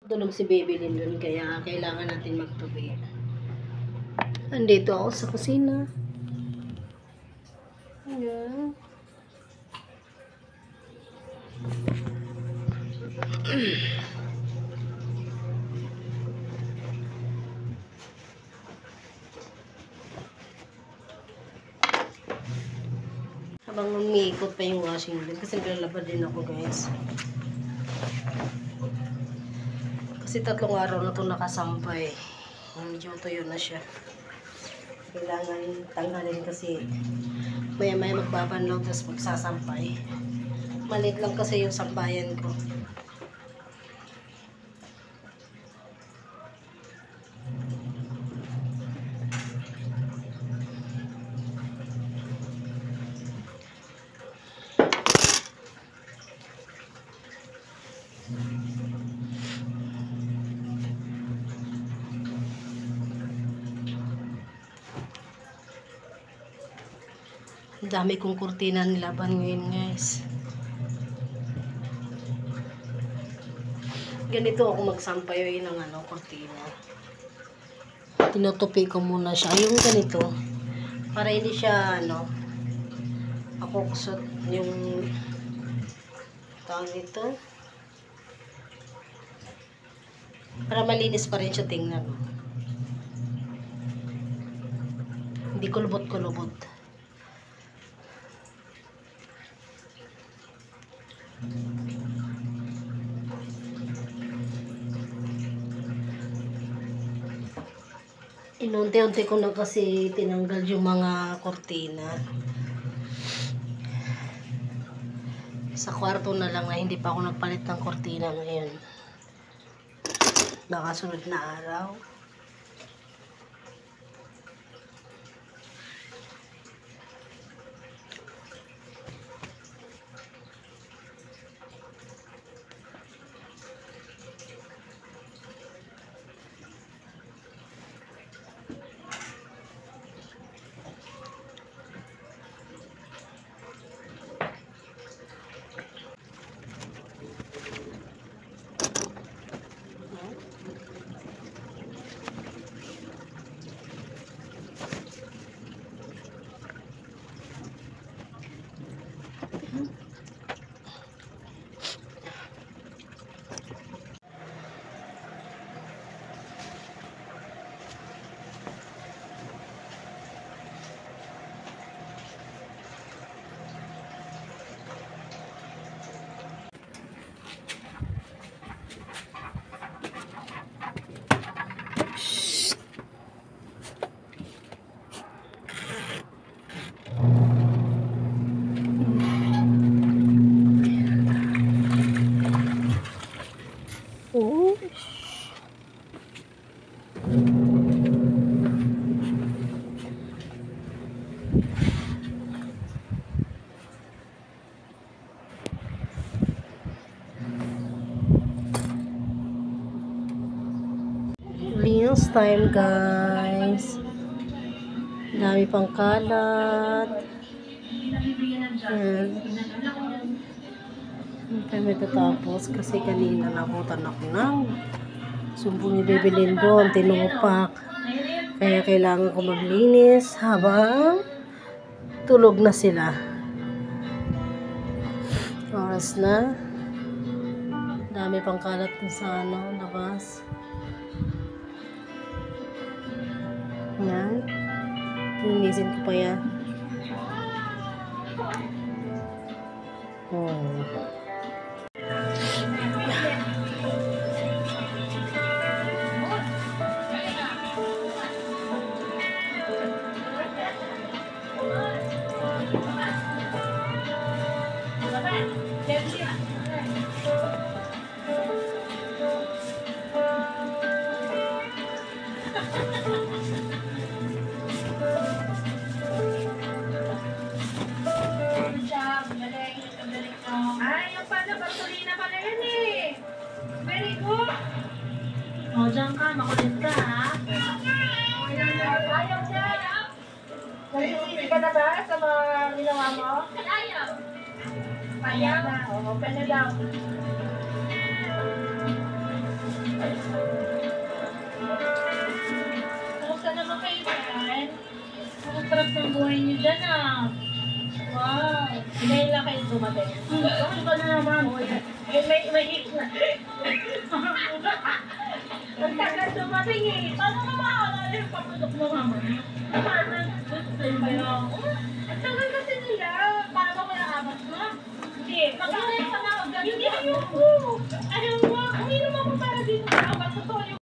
Tulog si Baby Lindon kaya kailangan natin magtubi. Andito ako sa kusina. Ayan. Habang umiikot pa yung washing din kasi naglalaba din ako, guys. Kasi 3 araw na ito nakasampay. Medyo tuyo na siya. Kailangan tanggalin kasi maya-maya magbabanlaw tapos magsasampay. Malit lang kasi yung sampayan ko. Dami kong kurtina nilaban ngayon, guys. Ganito ako magsampay ng kurtina. Tinutupi ko muna siya. Yung ganito, para hindi siya, ako kusot yung tawag nito. Para malinis pa rin siya tingnan. Hindi kulubot-kulubot. Inunti-unti ko na kasi tinanggal yung mga kortina. Sa kwarto na lang na hindi pa ako nagpalit ng kortina ngayon. Nakasunod na araw. Linis time, guys. Dami pang kalat. Hindi matatapos kasi kanina nakutan ako ng sumbong ni Baby Lindon, tinupak. Kaya kailangan ko maglinis habang tulog na sila. Oras na. Dami pang kalat sa labas. Yan. Linisin ko pa yan. O, dyan ka. Makulit ka, ha? Ayaw siya. Nagsisisi ka na ba sa mga ginawa mo? Ayaw. Ayaw na. Oo, pwede daw. sarap ng buhay niyo dyan ah. Wow. Ngayon lang kayo dumating. Bakit ka na naman? May hit na. Ang tagal dumating eh. Paano ka makakala yung papasok mo naman? Apartment, gusto sa'yo ba yun? Ang tagal